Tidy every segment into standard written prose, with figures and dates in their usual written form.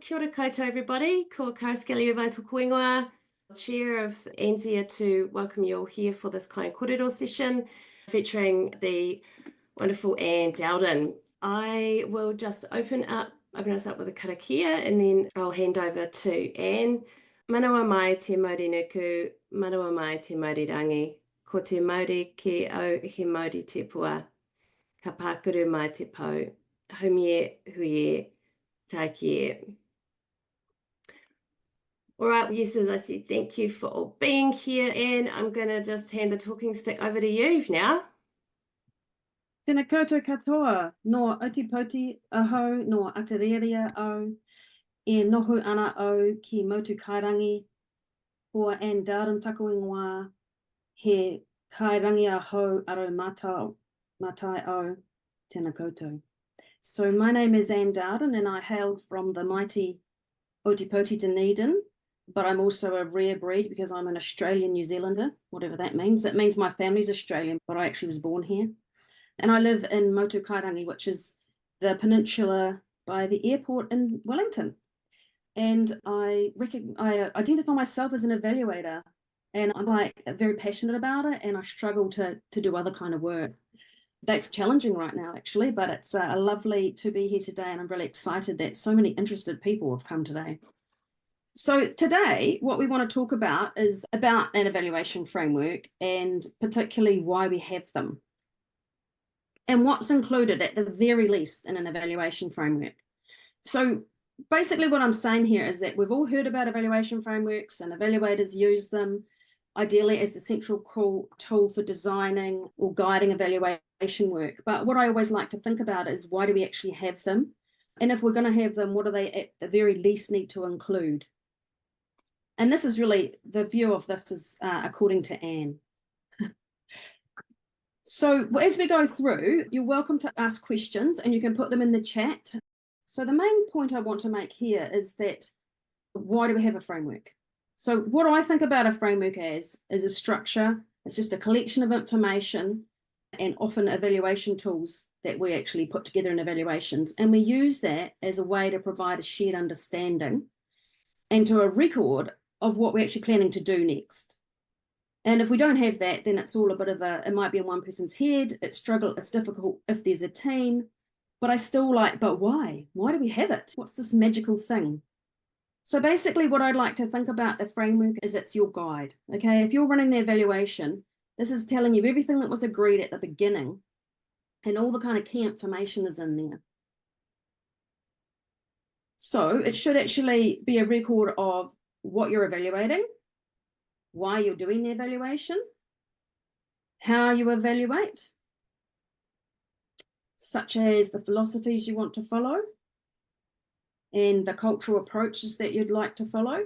Kia ora koutou everybody, ko Karaskeli Vaitoku Ingoa, Chair of ANZEA, to welcome you all here for this Kai and Korero session featuring the wonderful Anne Dowden. I will just open us up with a karakia and then I'll hand over to Anne. Manawa mai te Māori nuku, manawa mai te Māori rangi, ko te Māori ki au he Māori te pua, ka pākuru mai te pau, haumie huie, tākie. All right, yes, as I said, thank you for all being here, and I'm going to just hand the talking stick over to you now. Tēnā koutou katoa, no Otipoti aho, no Atereria au, e noho ana au ki Motu Kairangi, ko Anne Dowden taku ingoa, he kairangi aho aro matai au, tēnā koutou. So my name is Anne Dowden and I hail from the mighty Otipoti Dunedin, but I'm also a rare breed because I'm an Australian New Zealander, whatever that means. It means my family's Australian, but I actually was born here. And I live in Motu Kairangi, which is the peninsula by the airport in Wellington. And I identify myself as an evaluator, and I'm very passionate about it, and I struggle to do other kind of work. That's challenging right now, actually, but it's lovely to be here today, and I'm really excited that so many interested people have come today. So today, what we want to talk about is about an evaluation framework, and particularly why we have them, and what's included at the very least in an evaluation framework. So basically what I'm saying here is that we've all heard about evaluation frameworks, and evaluators use them ideally as the central tool for designing or guiding evaluation work. But what I always like to think about is, why do we actually have them? And if we're going to have them, what do they at the very least need to include? And this is really, the view of this is according to Anne. So as we go through, you're welcome to ask questions and you can put them in the chat. So the main point I want to make here is that, why do we have a framework? So what I think about a framework as is a structure. It's just a collection of information and often evaluation tools that we actually put together in evaluations. And we use that as a way to provide a shared understanding and to a record of what we're actually planning to do next. And if we don't have that, then it's all a bit of it might be in one person's head. It's difficult if there's a team, but I still but why? Why do we have it? What's this magical thing? So basically what I'd like to think about the framework is it's your guide, okay? If you're running the evaluation, this is telling you everything that was agreed at the beginning, and all the kind of key information is in there. So it should actually be a record of what you're evaluating, why you're doing the evaluation, how you evaluate, such as the philosophies you want to follow, and the cultural approaches that you'd like to follow,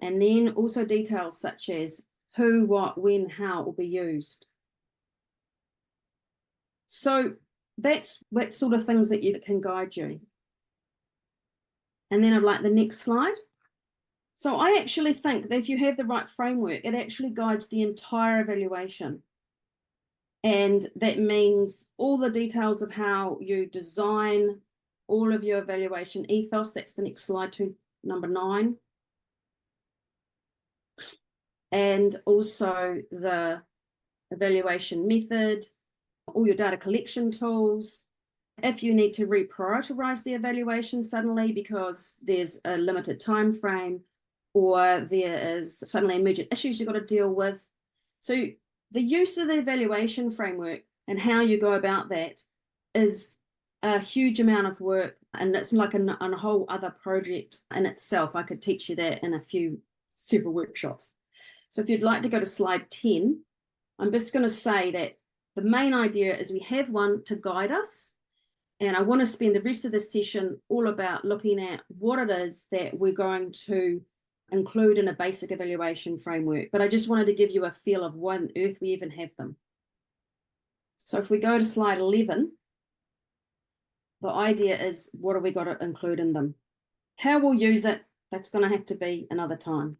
and then also details such as who, what, when, how will be used. So that's sort of things that you can guide you. And then I'd like the next slide. So I actually think that if you have the right framework, it actually guides the entire evaluation. And that means all the details of how you design all of your evaluation ethos. That's the next slide, to number 9. And also the evaluation method, all your data collection tools. If you need to reprioritize the evaluation suddenly because there's a limited time frame, or there is suddenly emergent issues you've got to deal with. So the use of the evaluation framework and how you go about that is a huge amount of work, and it's like a whole other project in itself. I could teach you that in several workshops. So if you'd like to go to slide 10, I'm just going to say that the main idea is we have one to guide us, and I want to spend the rest of the session all about looking at what it is that we're going to include in a basic evaluation framework. But I just wanted to give you a feel of why on earth we even have them. So if we go to slide 11, the idea is, what have we got to include in them? How we'll use it, that's going to have to be another time.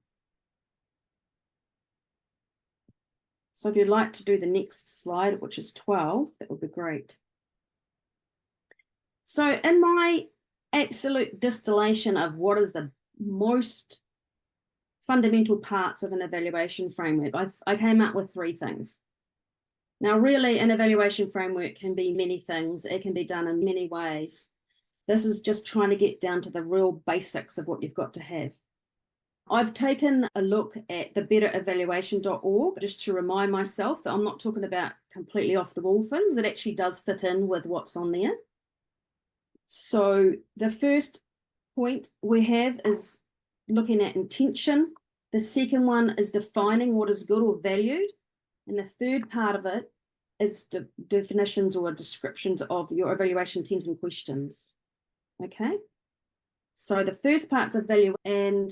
So if you'd like to do the next slide, which is 12, that would be great. So in my absolute distillation of what is the most fundamental parts of an evaluation framework. I came up with 3 things. Now, really, an evaluation framework can be many things. It can be done in many ways. This is just trying to get down to the real basics of what you've got to have. I've taken a look at the betterevaluation.org just to remind myself that I'm not talking about completely off the wall things. It actually does fit in with what's on there. So the first point we have is looking at intention. The second one is defining what is good or valued. And the third part of it is definitions or descriptions of your evaluation intent and questions. Okay. So the first part's a value, and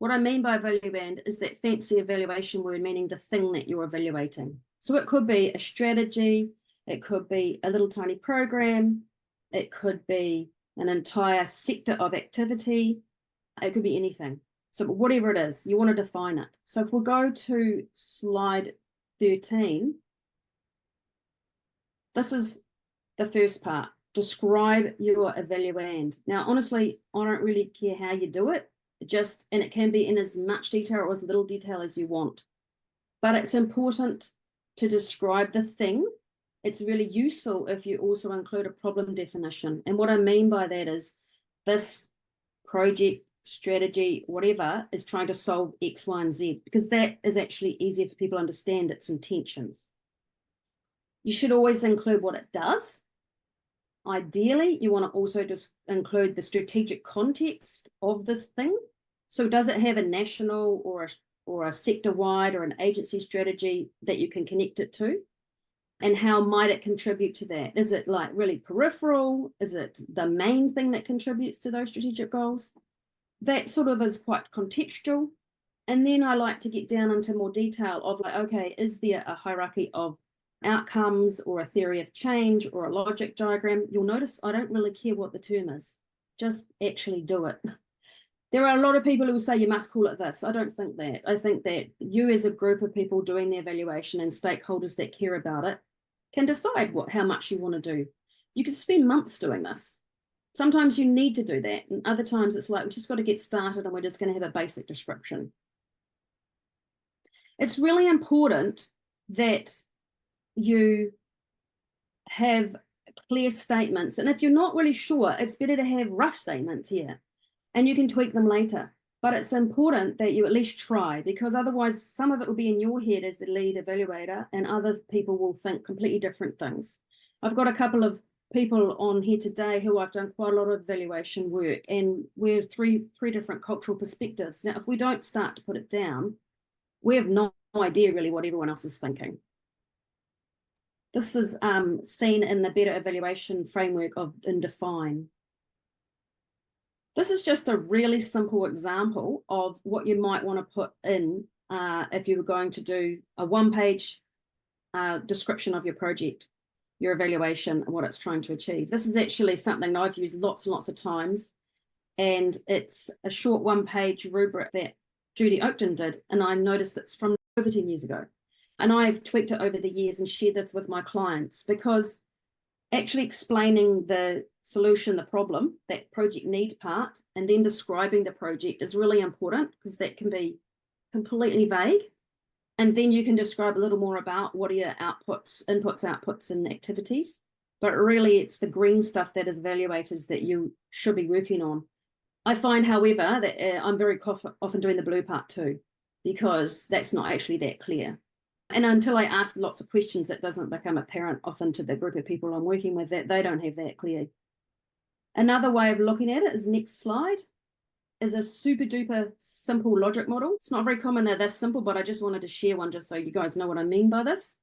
what I mean by value band is that fancy evaluation word meaning the thing that you're evaluating. So it could be a strategy, it could be a little tiny program, it could be an entire sector of activity, it could be anything. So whatever it is, you want to define it. So if we go to slide 13, this is the first part. Describe your evaluand. Now, honestly, I don't really care how you do it. And it can be in as much detail or as little detail as you want. But it's important to describe the thing. It's really useful if you also include a problem definition. And what I mean by that is this project, strategy, whatever, is trying to solve X, Y, and Z, because that is actually easier for people to understand its intentions. You should always include what it does. Ideally, you want to also just include the strategic context of this thing. So does it have a national or a sector-wide or an agency strategy that you can connect it to? And how might it contribute to that? Is it like really peripheral? Is it the main thing that contributes to those strategic goals? That sort of is quite contextual. And then I like to get down into more detail of like, okay, is there a hierarchy of outcomes or a theory of change or a logic diagram? You'll notice I don't really care what the term is, just actually do it. There are a lot of people who will say you must call it this. I don't think that. I think that you as a group of people doing the evaluation and stakeholders that care about it can decide how much you want to do. You can spend months doing this. Sometimes you need to do that, and other times it's like, we just got to get started and we're just going to have a basic description. It's really important that you have clear statements. And if you're not really sure, it's better to have rough statements here and you can tweak them later. But it's important that you at least try, because otherwise some of it will be in your head as the lead evaluator and other people will think completely different things. I've got a couple of people on here today who I've done quite a lot of evaluation work, and we're three different cultural perspectives. Now, if we don't start to put it down, we have no idea really what everyone else is thinking. This is seen in the Better Evaluation Framework in Define. This is just a really simple example of what you might want to put in if you were going to do a one-page description of your project, your evaluation, and what it's trying to achieve. This is actually something that I've used lots and lots of times, and it's a short one-page rubric that Judy Oakton did, and I noticed that's from over 10 years ago. And I've tweaked it over the years and shared this with my clients, because actually explaining the solution, the problem, that project need part, and then describing the project is really important, because that can be completely vague. And then you can describe a little more about what are your inputs, outputs, and activities. But really, it's the green stuff that as evaluators that you should be working on. I find, however, that I'm very often doing the blue part too, because that's not actually that clear. And until I ask lots of questions, it doesn't become apparent often to the group of people I'm working with that they don't have that clear. Another way of looking at it is next slide, is a super duper simple logic model. It's not very common they're this simple, but I just wanted to share one just so you guys know what I mean by this.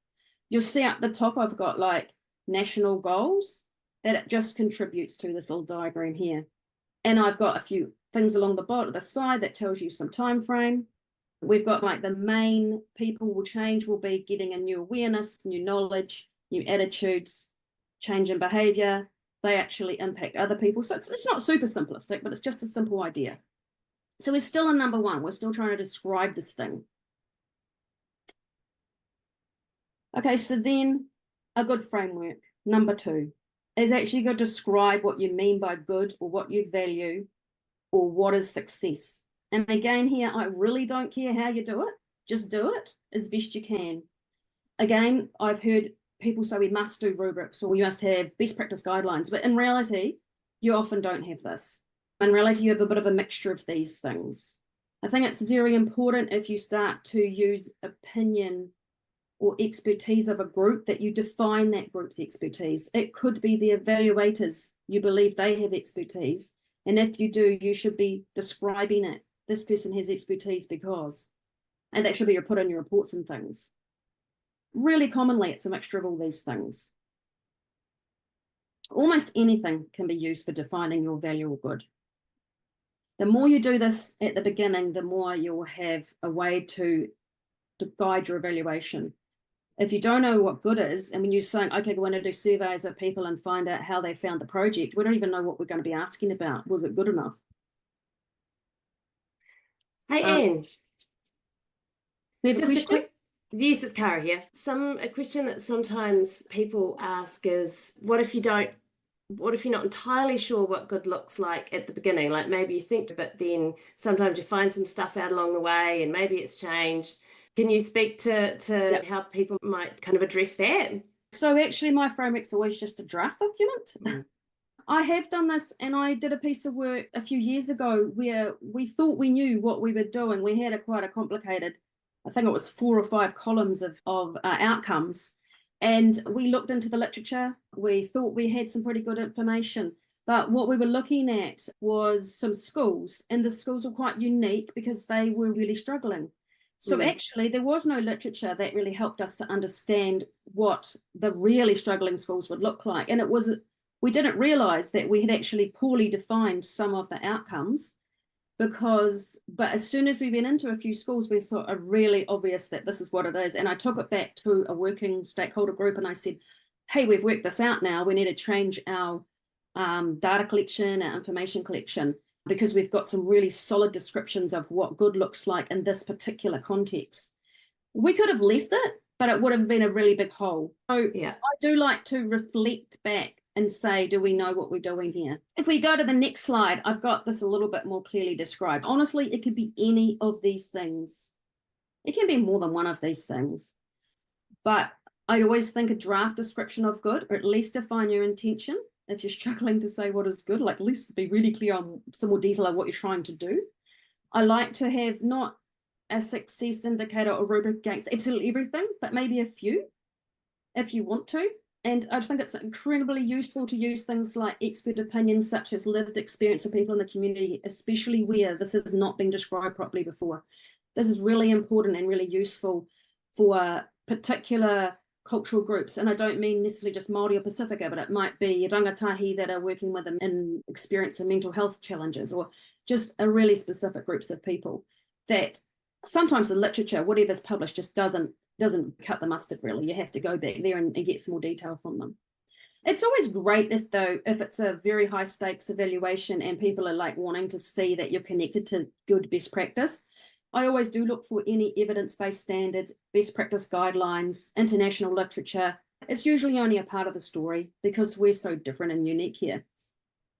You'll see up the top, I've got like national goals that it just contributes to this little diagram here. And I've got a few things along the bottom of the side that tells you some time frame. We've got like the main people will change will be getting a new awareness, new knowledge, new attitudes, change in behavior. They actually impact other people. So it's not super simplistic, but it's just a simple idea. So we're still in number one. We're still trying to describe this thing. Okay, so then a good framework. Number two, is actually going to describe what you mean by good or what you value or what is success. And again, here, I really don't care how you do it. Just do it as best you can. Again, I've heard people say we must do rubrics or we must have best practice guidelines, but in reality, you often don't have this. In reality, you have a bit of a mixture of these things. I think it's very important if you start to use opinion or expertise of a group that you define that group's expertise. It could be the evaluators, you believe they have expertise. And if you do, you should be describing it. This person has expertise because, and that should be put in your reports and things. Really commonly, it's a mixture of all these things. Almost anything can be used for defining your value or good. The more you do this at the beginning, the more you'll have a way to guide your evaluation. If you don't know what good is, and when you're saying, okay, we're going to do surveys of people and find out how they found the project, we don't even know what we're going to be asking about. Was it good enough? Hey, Anne. We have a question? Yes, it's Cara here. A question that sometimes people ask is, what if you're not entirely sure what good looks like at the beginning? Like maybe you think, but then sometimes you find some stuff out along the way and maybe it's changed. Can you speak to how people might kind of address that? So actually my framework's always just a draft document. Mm. I have done this, and I did a piece of work a few years ago where we thought we knew what we were doing. We had quite a complicated, I think it was 4 or 5 columns of outcomes. And we looked into the literature. We thought we had some pretty good information. But what we were looking at was some schools, and the schools were quite unique because they were really struggling. So actually, there was no literature that really helped us to understand what the really struggling schools would look like. And we didn't realize that we had actually poorly defined some of the outcomes but as soon as we went into a few schools, we saw a really obvious that this is what it is. And I took it back to a working stakeholder group and I said, hey, we've worked this out now. We need to change our data collection, our information collection, because we've got some really solid descriptions of what good looks like in this particular context. We could have left it, but it would have been a really big hole. So yeah. I do like to reflect back and say, do we know what we're doing here? If we go to the next slide, I've got this a little bit more clearly described. Honestly, it could be any of these things. It can be more than one of these things. But I always think a draft description of good, or at least define your intention. If you're struggling to say what is good, like at least be really clear on some more detail of what you're trying to do. I like to have not a success indicator or rubric against absolutely everything, but maybe a few if you want to. And I think it's incredibly useful to use things like expert opinions, such as lived experience of people in the community, especially where this has not been described properly before. This is really important and really useful for particular cultural groups. And I don't mean necessarily just Māori or Pacifica, but it might be rangatahi that are working with them in experience of mental health challenges, or just a really specific groups of people that sometimes the literature, whatever's published, just doesn't cut the mustard really. You have to go back there and get some more detail from them. It's always great if it's a very high stakes evaluation and people are like wanting to see that you're connected to good best practice. I always do look for any evidence-based standards, best practice guidelines, international literature. It's usually only a part of the story because we're so different and unique here.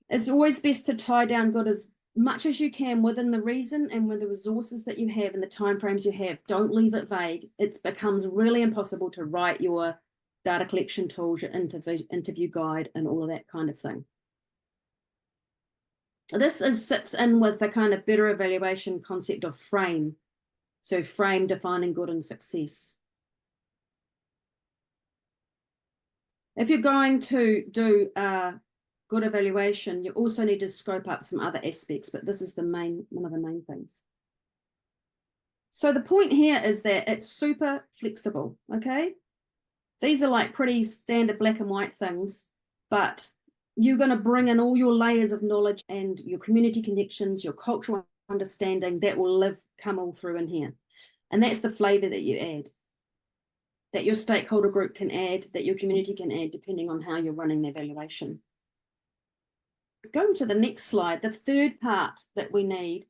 It's always best to tie down good as much as you can within the reason and with the resources that you have and the timeframes you have. Don't leave it vague. It becomes really impossible to write your data collection tools, your interview guide, and all of that kind of thing. This sits in with the kind of better evaluation concept of frame. So frame defining good and success. If you're going to do a good evaluation, you also need to scope up some other aspects, but this is one of the main things. So the point here is that it's super flexible, okay? These are like pretty standard black and white things, but you're going to bring in all your layers of knowledge and your community connections, your cultural understanding that will come all through in here. And that's the flavor that you add, that your stakeholder group can add, that your community can add, depending on how you're running the evaluation. Going to the next slide, the third part that we need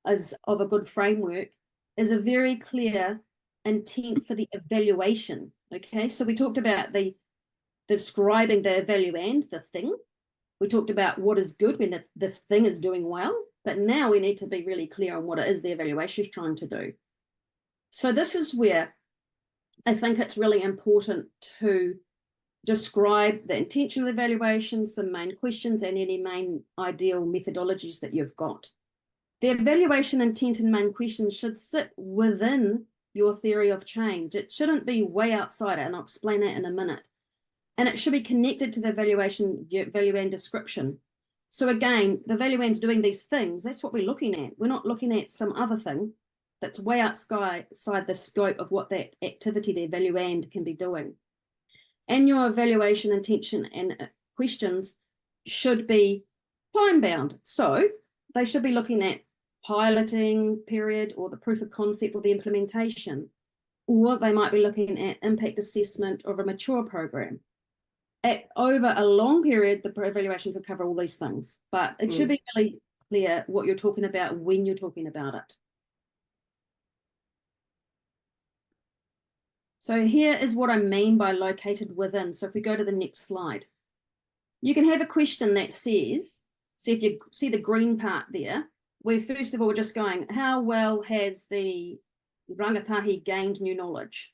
of a good framework is a very clear intent for the evaluation. Okay, so we talked about the describing the evaluand, the thing. We talked about what is good when this thing is doing well, but now we need to be really clear on what it is the evaluation is trying to do. So this is where I think it's really important to describe the intention of the evaluation, some main questions, and any main ideal methodologies that you've got. The evaluation intent and main questions should sit within your theory of change. It shouldn't be way outside it, and I'll explain that in a minute. And it should be connected to the evaluand description. So again, the evaluand's doing these things. That's what we're looking at. We're not looking at some other thing that's way outside the scope of what that activity the evaluand can be doing. And your evaluation intention and questions should be time-bound. So they should be looking at piloting period or the proof of concept or the implementation, or they might be looking at impact assessment of a mature program. Over a long period, the evaluation could cover all these things, but it should be really clear what you're talking about when you're talking about it. So here is what I mean by located within. So if we go to the next slide, you can have a question that says, see if you see the green part there, where first of all, we're just going, how well has the rangatahi gained new knowledge?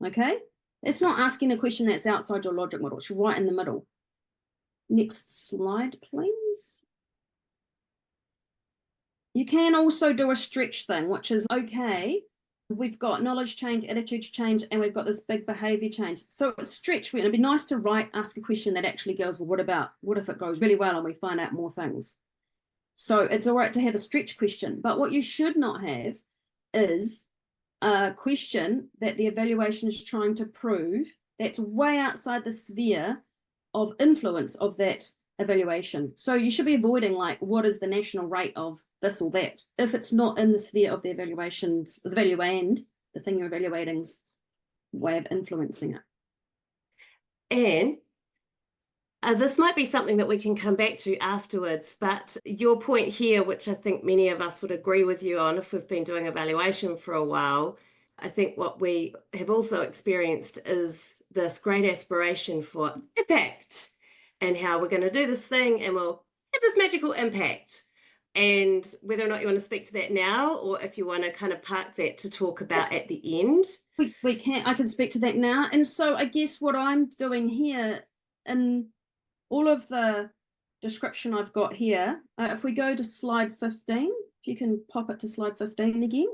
Okay, it's not asking a question that's outside your logic model, it's right in the middle. Next slide, please. You can also do a stretch thing, which is okay. We've got knowledge change, attitudes change, and we've got this big behavior change. So it's stretch. It'd be nice to ask a question that actually goes, well, what if it goes really well and we find out more things? So it's all right to have a stretch question, but what you should not have is a question that the evaluation is trying to prove that's way outside the sphere of influence of that evaluation. So you should be avoiding like, what is the national rate of this or that, if it's not in the sphere of the evaluations, the evaluand, the thing you're evaluating's way of influencing it. And this might be something that we can come back to afterwards, but your point here, which I think many of us would agree with you on if we've been doing evaluation for a while, I think what we have also experienced is this great aspiration for impact and how we're going to do this thing and we'll have this magical impact. And whether or not you want to speak to that now, or if you want to kind of park that to talk about at the end. I can speak to that now. And so I guess what I'm doing here in all of the description I've got here, if we go to slide 15, if you can pop it to slide 15 again.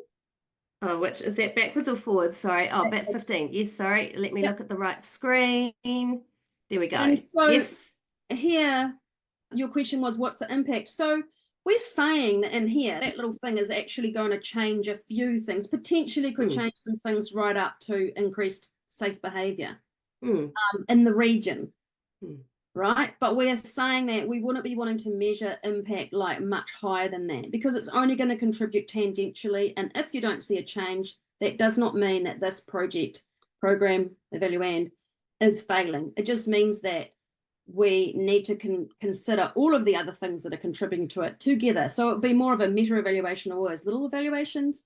Oh, which is that backwards or forwards? Sorry. Oh, back 15. Yes, sorry. Let me look at the right screen. There we go. And so yes. Here, your question was, what's the impact? So we're saying that in here, that little thing is actually going to change a few things, potentially could change some things right up to increased safe behavior in the region, right? But we're saying that we wouldn't be wanting to measure impact like much higher than that because it's only going to contribute tangentially. And if you don't see a change, that does not mean that this program, evaluand, is failing. It just means that we need to consider all of the other things that are contributing to it together. So it'd be more of a meta evaluation or as little evaluations,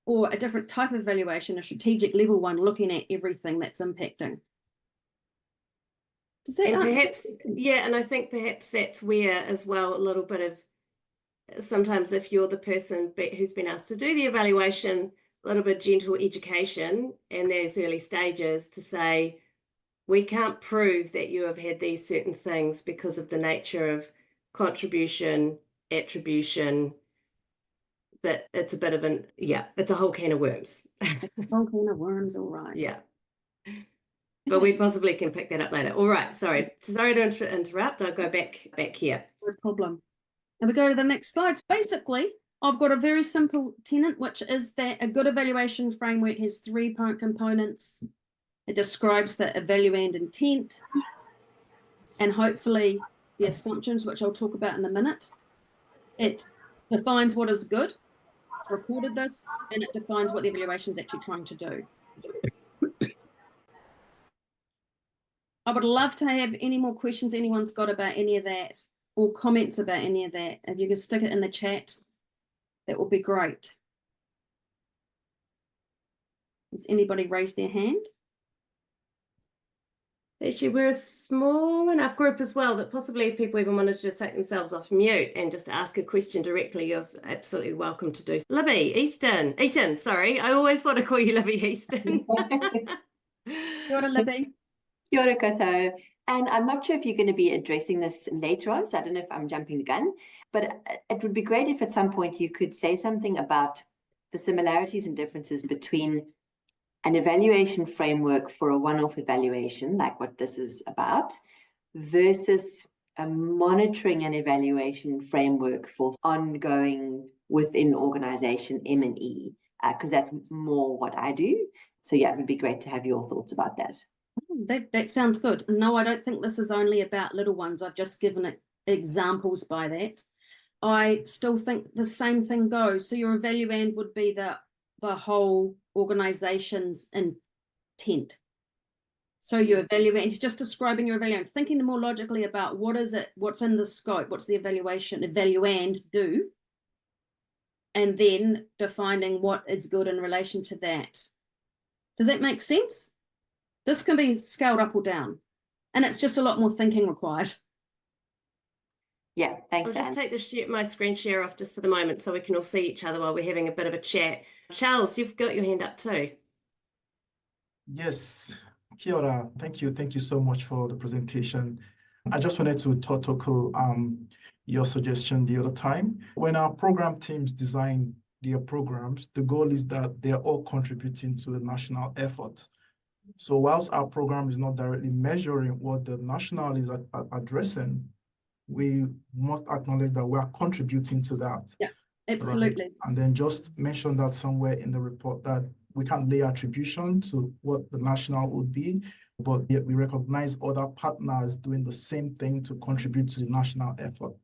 or a different type of evaluation, a strategic level one, looking at everything that's impacting. Does that perhaps, yeah, and I think perhaps that's where as well a little bit of sometimes if you're the person who's been asked to do the evaluation, a little bit of gentle education in those early stages to say, we can't prove that you have had these certain things because of the nature of contribution, attribution, but it's a bit of it's a whole can of worms. A whole can of worms, all right. Yeah. But we possibly can pick that up later. All right, sorry to interrupt. I'll go back here. No problem. And we go to the next slide. So basically, I've got a very simple tenet, which is that a good evaluation framework has 3 components. It describes the evaluand intent and hopefully the assumptions, which I'll talk about in a minute. It defines what is good. It's recorded this, and it defines what the evaluation is actually trying to do. I would love to have any more questions anyone's got about any of that or comments about any of that. If you can stick it in the chat, that would be great. Has anybody raised their hand? Actually, we're a small enough group as well that possibly if people even wanted to just take themselves off mute and just ask a question directly, you're absolutely welcome to do. Libby Easton, sorry. I always want to call you Libby Easton. Kia ora, Libby. Kia ora koutou. And I'm not sure if you're going to be addressing this later on, so I don't know if I'm jumping the gun, but it would be great if at some point you could say something about the similarities and differences between an evaluation framework for a one-off evaluation, like what this is about, versus a monitoring and evaluation framework for ongoing within organization M&E, because that's more what I do. So yeah, it would be great to have your thoughts about that. That sounds good. No, I don't think this is only about little ones. I've just given it examples by that. I still think the same thing goes. So your evaluand would be the whole organization's intent. So your evaluand is just describing your evaluand, thinking more logically about what is it, what's in the scope, what's the evaluand do, and then defining what is good in relation to that. Does that make sense? This can be scaled up or down, and it's just a lot more thinking required. Yeah, thanks, I'll just Anne. take my screen share off just for the moment so we can all see each other while we're having a bit of a chat. Charles, you've got your hand up too. Yes, kia ora. Thank you so much for the presentation. I just wanted to tackle your suggestion the other time. When our program teams design their programs, the goal is that they're all contributing to the national effort. So whilst our program is not directly measuring what the national is addressing, we must acknowledge that we are contributing to that. Yeah, absolutely. Right? And then just mention that somewhere in the report that we can't lay attribution to what the national would be, but yet we recognize other partners doing the same thing to contribute to the national effort.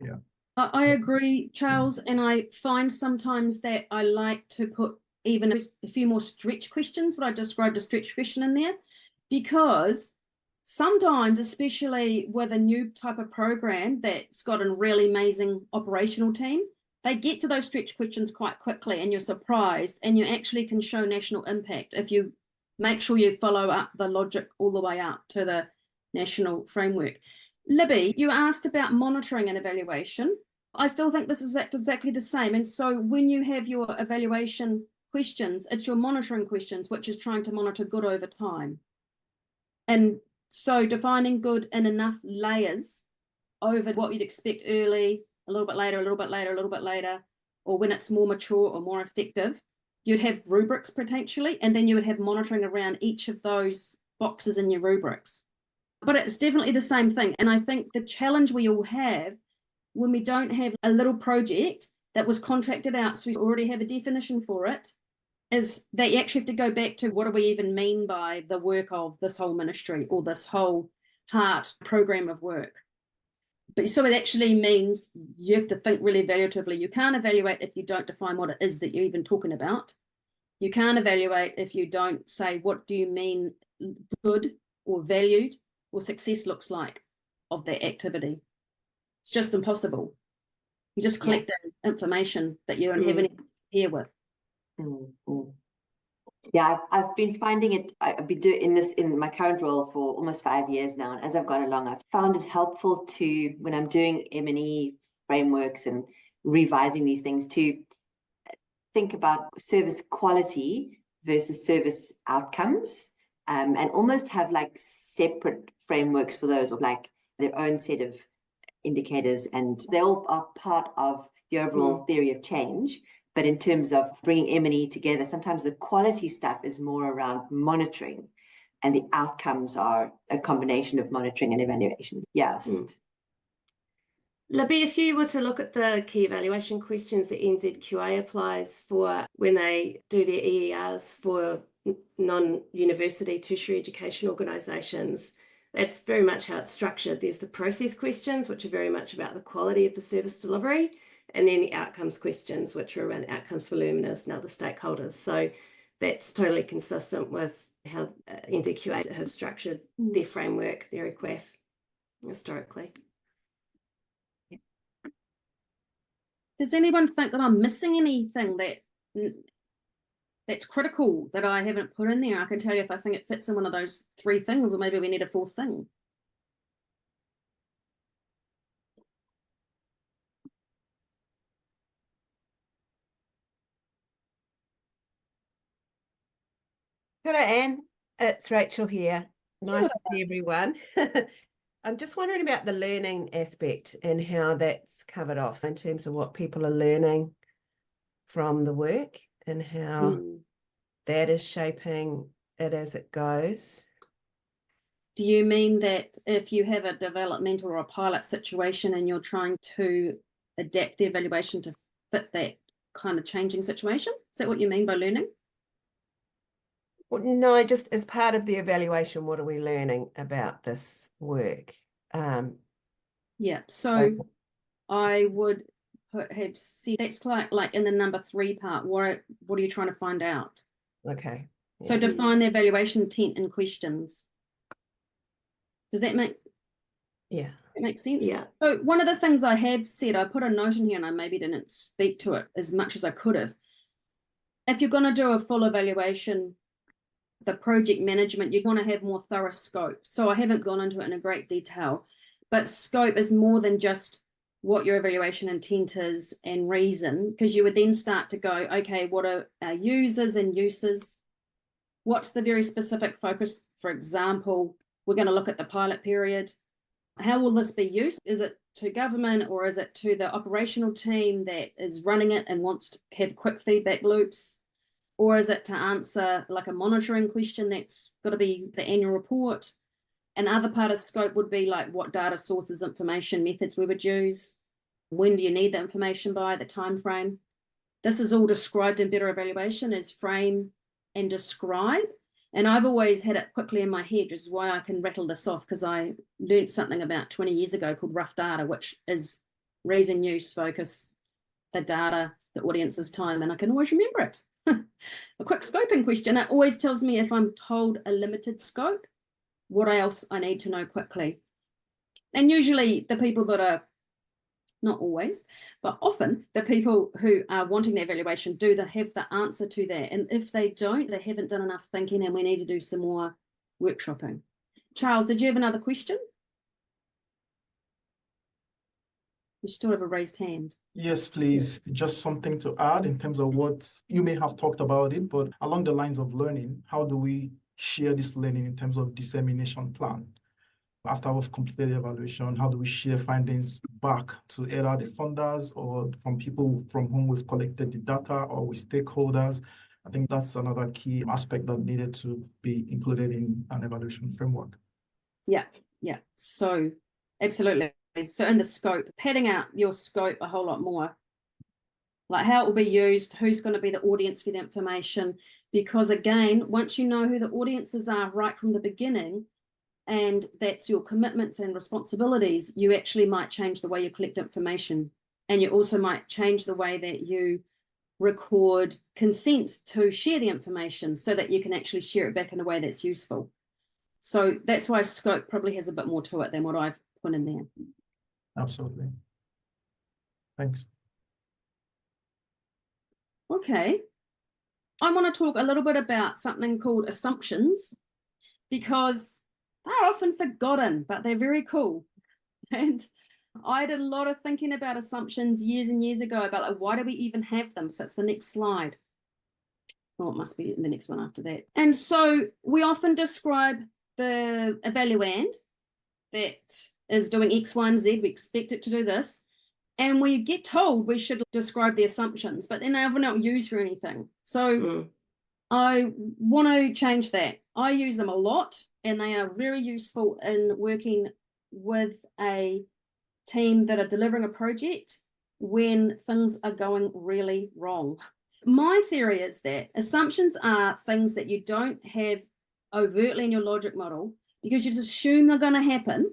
Yeah. I agree, Charles, and I find sometimes that I like to put even a few more stretch questions, what I described a stretch question in there, because sometimes, especially with a new type of program that's got a really amazing operational team, they get to those stretch questions quite quickly and you're surprised, and you actually can show national impact if you make sure you follow up the logic all the way up to the national framework. Libby, you asked about monitoring and evaluation. I still think this is exactly the same. And so when you have your evaluation questions, it's your monitoring questions, which is trying to monitor good over time. And so defining good in enough layers over what you'd expect early, a little bit later, a little bit later, a little bit later, or when it's more mature or more effective, you'd have rubrics potentially, and then you would have monitoring around each of those boxes in your rubrics. But it's definitely the same thing. And I think the challenge we all have when we don't have a little project that was contracted out, so we already have a definition for it, is that you actually have to go back to what do we even mean by the work of this whole ministry or this whole heart program of work. But so it actually means you have to think really evaluatively. You can't evaluate if you don't define what it is that you're even talking about. You can't evaluate if you don't say, what do you mean good or valued or success looks like of that activity? It's just impossible. You just collect that information that you don't have anything to compare with. Yeah, I've been finding it. I've been doing this in my current role for almost 5 years now, and as I've gone along, I've found it helpful to, when I'm doing M&E frameworks and revising these things, to think about service quality versus service outcomes, and almost have like separate frameworks for those, or like their own set of indicators, and they all are part of the overall theory of change. But in terms of bringing M&E together, sometimes the quality stuff is more around monitoring, and the outcomes are a combination of monitoring and evaluation. Yeah. Libby, if you were to look at the key evaluation questions that NZQA applies for when they do their EERs for non-university tertiary education organisations, that's very much how it's structured. There's the process questions, which are very much about the quality of the service delivery, and then the outcomes questions, which are around outcomes for learners and other stakeholders. So that's totally consistent with how NZQA have structured their framework, their EQAF, historically. Does anyone think that I'm missing anything that's critical that I haven't put in there. I can tell you if I think it fits in one of those 3 things, or maybe we need a 4th thing. Good day, Anne. It's Rachel here. Nice Sure. to see everyone. I'm just wondering about the learning aspect and how that's covered off in terms of what people are learning from the work and how that is shaping it as it goes. Do you mean that if you have a developmental or a pilot situation and you're trying to adapt the evaluation to fit that kind of changing situation? Is that what you mean by learning? Well, no, just as part of the evaluation, what are we learning about this work? Yeah, so I would have said that's like in the number 3 part. What are you trying to find out? Okay. So Yeah. define the evaluation intent and questions. Does that make sense? Yeah. So one of the things I have said, I put a note in here and I maybe didn't speak to it as much as I could have. If you're going to do a full evaluation, the project management, you're going to have more thorough scope. So I haven't gone into it in a great detail, but scope is more than just what your evaluation intent is and reason, because you would then start to go, okay, what are our users and uses? What's the very specific focus? For example, we're going to look at the pilot period. How will this be used? Is it to government or is it to the operational team that is running it and wants to have quick feedback loops? Or is it to answer like a monitoring question that's got to be the annual report? Another part of scope would be like what data sources, information, methods we would use. When do you need the information by, the time frame? This is all described in better evaluation as frame and describe. And I've always had it quickly in my head, which is why I can rattle this off, because I learned something about 20 years ago called rough data, which is reason, use, focus, the data, the audience's time, and I can always remember it. A quick scoping question, it always tells me if I'm told a limited scope, what else I need to know quickly. And usually the people that are, not always, but often the people who are wanting the evaluation do have the answer to that. And if they don't, they haven't done enough thinking and we need to do some more workshopping. Charles, did you have another question? You still have a raised hand. Yes, please. Just something to add in terms of what you may have talked about it, but along the lines of learning, how do we share this learning in terms of dissemination plan? After we've completed the evaluation, how do we share findings back to either the funders or from people from whom we've collected the data or with stakeholders? I think that's another key aspect that needed to be included in an evaluation framework. Yeah. So absolutely. So in the scope, padding out your scope a whole lot more, like how it will be used, who's going to be the audience for the information, because again, once you know who the audiences are right from the beginning, and that's your commitments and responsibilities, you actually might change the way you collect information. And you also might change the way that you record consent to share the information so that you can actually share it back in a way that's useful. So that's why scope probably has a bit more to it than what I've put in there. Absolutely. Thanks. Okay. I want to talk a little bit about something called assumptions, because they're often forgotten, but they're very cool. And I did a lot of thinking about assumptions years and years ago about like, why do we even have them? So it's the next slide. Oh, it must be the next one after that. And so we often describe the evaluand that is doing X, Y, and Z. We expect it to do this. And we get told we should describe the assumptions, but then they're often not used for anything. So I want to change that. I use them a lot and they are very useful in working with a team that are delivering a project when things are going really wrong. My theory is that assumptions are things that you don't have overtly in your logic model because you just assume they're going to happen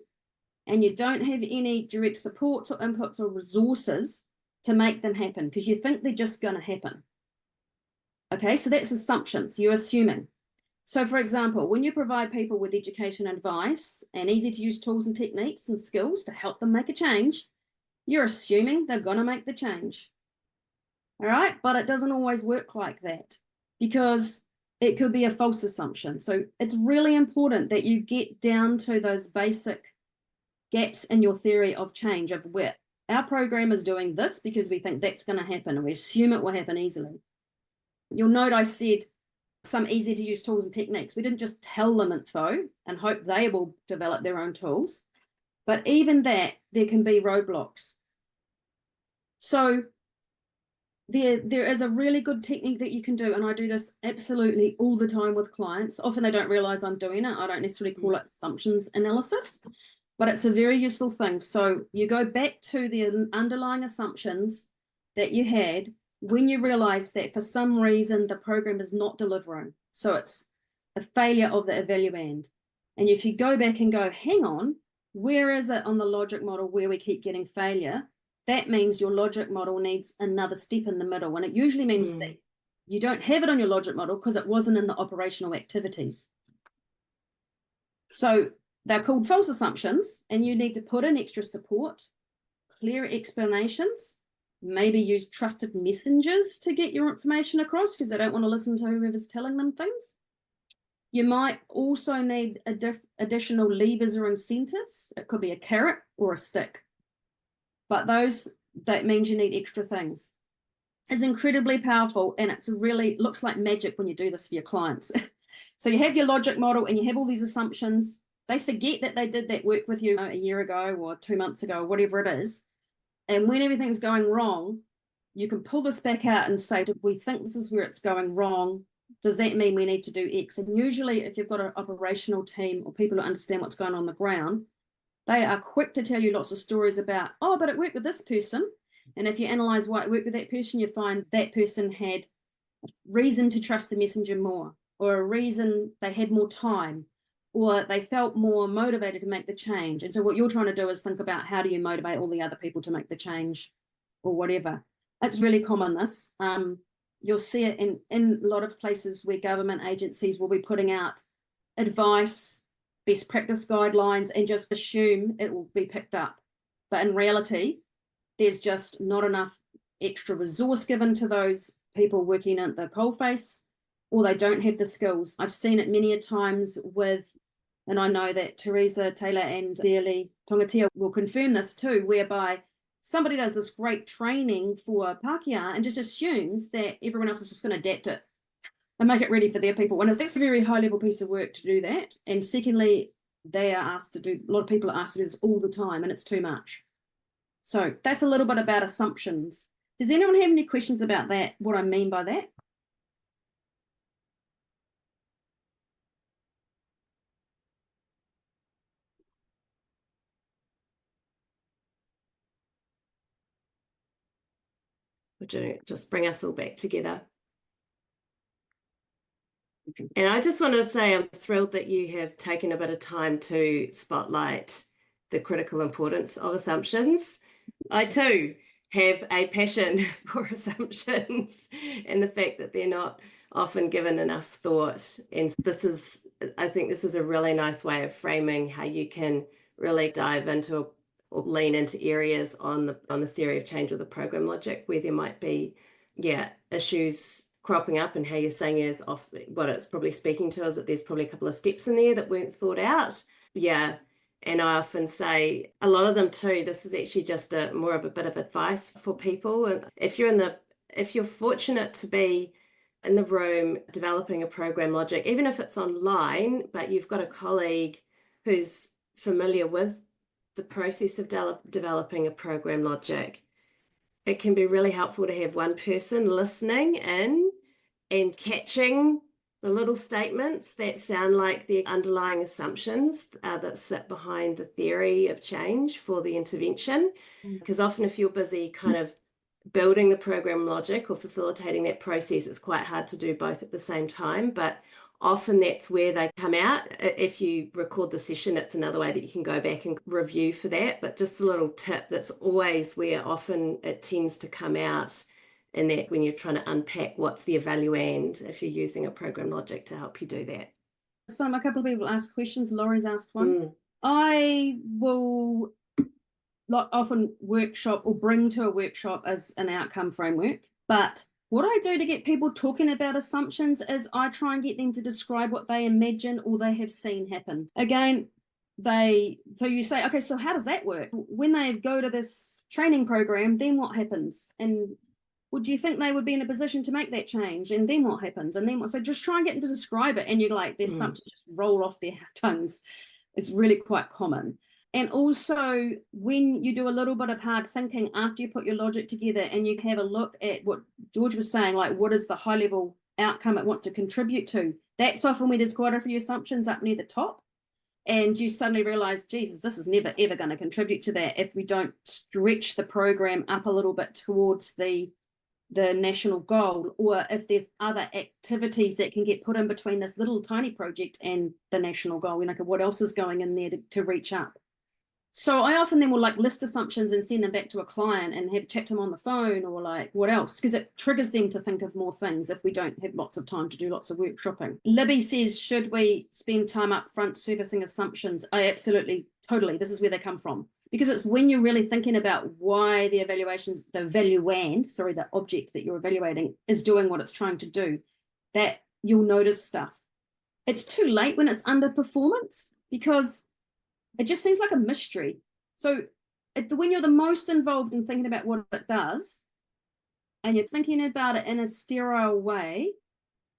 and you don't have any direct supports or inputs or resources to make them happen because you think they're just going to happen. Okay, so that's assumptions, you're assuming. So for example, when you provide people with education advice and easy to use tools and techniques and skills to help them make a change, you're assuming they're going to make the change. All right, but it doesn't always work like that. because it could be a false assumption. So it's really important that you get down to those basic gaps in your theory of change, of where our program is doing this because we think that's going to happen and we assume it will happen easily. You'll note I said some easy to use tools and techniques. We didn't just tell them info and hope they will develop their own tools, but even that, there can be roadblocks. So there is a really good technique that you can do, and I do this absolutely all the time with clients. Often they don't realize I'm doing it. I don't necessarily call it assumptions analysis, but it's a very useful thing. So you go back to the underlying assumptions that you had when you realize that for some reason the program is not delivering. So it's a failure of the evaluand. And if you go back and go, hang on, where is it on the logic model where we keep getting failure? That means your logic model needs another step in the middle. And it usually means that you don't have it on your logic model because it wasn't in the operational activities. So they're called false assumptions, and you need to put in extra support, clear explanations, maybe use trusted messengers to get your information across because they don't want to listen to whoever's telling them things. You might also need additional levers or incentives. It could be a carrot or a stick. But that means you need extra things. It's incredibly powerful, and it's really looks like magic when you do this for your clients. So you have your logic model and you have all these assumptions. They forget that they did that work with you a year ago or 2 months ago, or whatever it is. And when everything's going wrong, you can pull this back out and say, we think this is where it's going wrong. Does that mean we need to do X? And usually if you've got an operational team or people who understand what's going on the ground, they are quick to tell you lots of stories about, oh, but it worked with this person. And if you analyze why it worked with that person, you find that person had reason to trust the messenger more, or a reason they had more time, or they felt more motivated to make the change. And so what you're trying to do is think about how do you motivate all the other people to make the change or whatever. It's really common, this. You'll see it in a lot of places where government agencies will be putting out advice, best practice guidelines, and just assume it will be picked up. But in reality, there's just not enough extra resource given to those people working at the coalface, or they don't have the skills. I've seen it many a times with, and I know that Teresa Taylor and Dearly Tongatea will confirm this too, whereby somebody does this great training for Pākehā and just assumes that everyone else is just going to adapt it and make it ready for their people. And it's a very high level piece of work to do that. And secondly, they are asked to do, a lot of people are asked to do this all the time, and it's too much. So that's a little bit about assumptions. Does anyone have any questions about that, what I mean by that? Would you just bring us all back together? And I just want to say I'm thrilled that you have taken a bit of time to spotlight the critical importance of assumptions. I too have a passion for assumptions and the fact that they're not often given enough thought. And I think this is a really nice way of framing how you can really dive into or lean into areas on the theory of change or the program logic where there might be, issues cropping up, and how you're saying is off. What it's probably speaking to is that there's probably a couple of steps in there that weren't thought out. Yeah. And I often say a lot of them too, this is actually just more of a bit of advice for people. And if you're fortunate to be in the room developing a program logic, even if it's online, but you've got a colleague who's familiar with the process of developing a program logic, it can be really helpful to have one person listening in and catching the little statements that sound like the underlying assumptions that sit behind the theory of change for the intervention. Because often if you're busy kind of building the program logic or facilitating that process, it's quite hard to do both at the same time. But often that's where they come out. If you record the session, it's another way that you can go back and review for that. But just a little tip, that's always where often it tends to come out, in that when you're trying to unpack what's the evaluand, if you're using a program logic to help you do that. So a couple of people asked questions. Laurie's asked one. I will often workshop or bring to a workshop as an outcome framework, but What I do to get people talking about assumptions is I try and get them to describe what they imagine or they have seen happen. Again, so you say, okay, so how does that work? When they go to this training program, then what happens? And would you think they would be in a position to make that change? And then what happens? And then what? So just try and get them to describe it. And you're like, there's something just roll off their tongues. It's really quite common. And also when you do a little bit of hard thinking after you put your logic together and you have a look at what George was saying, like what is the high level outcome it wants to contribute to, that's often where there's quite a few assumptions up near the top. And you suddenly realize, Jesus, this is never, ever going to contribute to that if we don't stretch the program up a little bit towards the national goal, or if there's other activities that can get put in between this little tiny project and the national goal. You know, what else is going in there to reach up? So I often then will like list assumptions and send them back to a client and have chat to them on the phone or like what else, because it triggers them to think of more things if we don't have lots of time to do lots of workshopping. Libby says, should we spend time up front servicing assumptions? I absolutely, totally. This is where they come from. Because it's when you're really thinking about why the evaluations, the object that you're evaluating is doing what it's trying to do, that you'll notice stuff. It's too late when it's underperformance because it just seems like a mystery. So when you're the most involved in thinking about what it does, and you're thinking about it in a sterile way,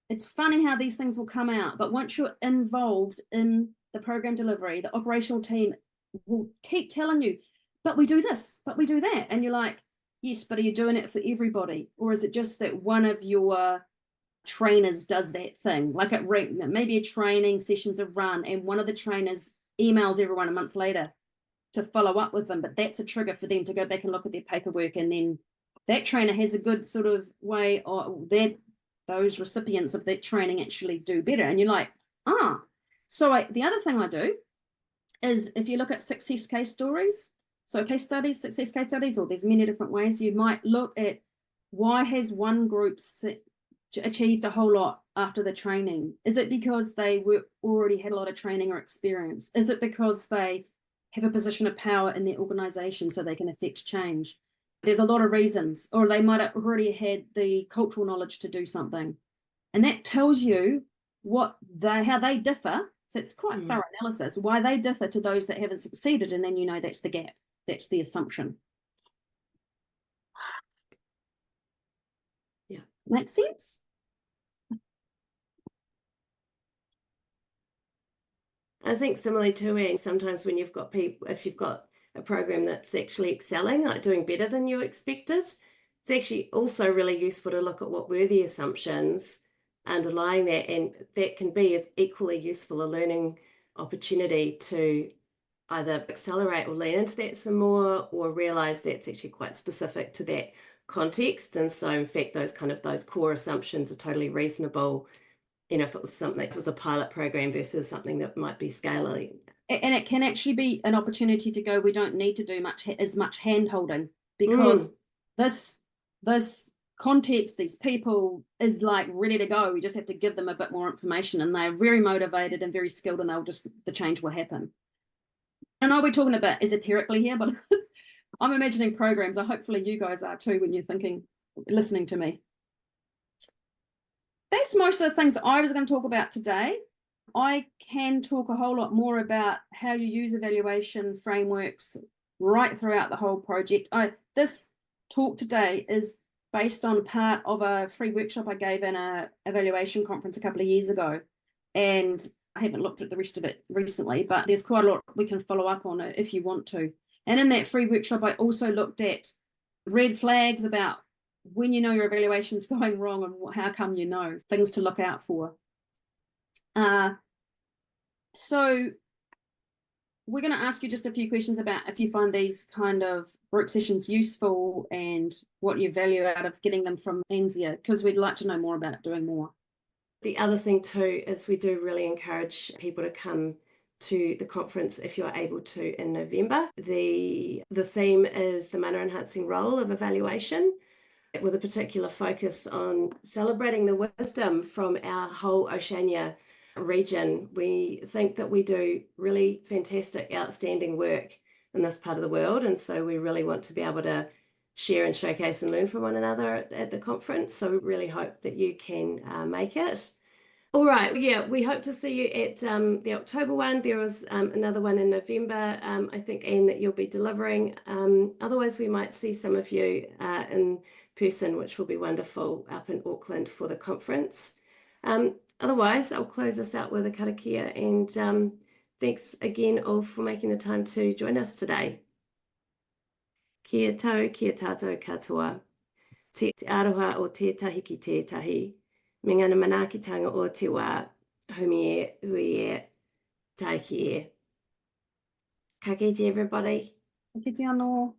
it's funny how these things will come out. But once you're involved in the program delivery, the operational team will keep telling you, but we do this, but we do that. And you're like, yes, but are you doing it for everybody? Or is it just that one of your trainers does that thing? Like maybe a training sessions are run and one of the trainers emails everyone a month later to follow up with them, but that's a trigger for them to go back and look at their paperwork, and then that trainer has a good sort of way that those recipients of that training actually do better. And you're like, so the other thing I do is if you look at success case stories, so success case studies, or there's many different ways, you might look at why has one group achieved a whole lot after the training? Is it because they already had a lot of training or experience? Is it because they have a position of power in their organization so they can affect change? There's a lot of reasons, or they might have already had the cultural knowledge to do something. And that tells you how they differ. So it's quite thorough analysis, why they differ to those that haven't succeeded. And then you know that's the gap. That's the assumption. Yeah, makes sense? I think similarly to Anne, sometimes when you've got people, if you've got a program that's actually excelling, like doing better than you expected, it's actually also really useful to look at what were the assumptions underlying that, and that can be as equally useful a learning opportunity to either accelerate or lean into that some more, or realize that's actually quite specific to that context. And so in fact, those core assumptions are totally reasonable. You know, if it was something, if it was a pilot program versus something that might be scaling. And it can actually be an opportunity to go, we don't need to do as much hand holding, because this context, these people is like ready to go. We just have to give them a bit more information, and they're very motivated and very skilled, and the change will happen. I know we're talking a bit esoterically here, but I'm imagining programs. Hopefully you guys are too when you're listening to me. That's most of the things I was going to talk about today. I can talk a whole lot more about how you use evaluation frameworks right throughout the whole project. This talk today is based on part of a free workshop I gave in an evaluation conference a couple of years ago. And I haven't looked at the rest of it recently, but there's quite a lot we can follow up on it if you want to. And in that free workshop, I also looked at red flags about when you know your evaluation's going wrong and how come you know, things to look out for. So we're going to ask you just a few questions about if you find these kind of group sessions useful and what you value out of getting them from ANZEA, because we'd like to know more about doing more. The other thing too is we do really encourage people to come to the conference if you're able to in November. The theme is the manner enhancing role of evaluation, with a particular focus on celebrating the wisdom from our whole Oceania region. We think that we do really fantastic, outstanding work in this part of the world, and so we really want to be able to share and showcase and learn from one another at the conference. So we really hope that you can make it. All right, yeah, we hope to see you at the October one. There was another one in November, I think, Anne, that you'll be delivering. Otherwise, we might see some of you in person, which will be wonderful, up in Auckland for the conference. Otherwise, I'll close us out with a karakia, and thanks again all for making the time to join us today. Kia tau, kia tātou katoa. Te aroha o tētahi ki tētahi. Me ngana manaakitanga o te wā, haumi e, hui e, taiki e. Ka kite everybody. Ka kite anō.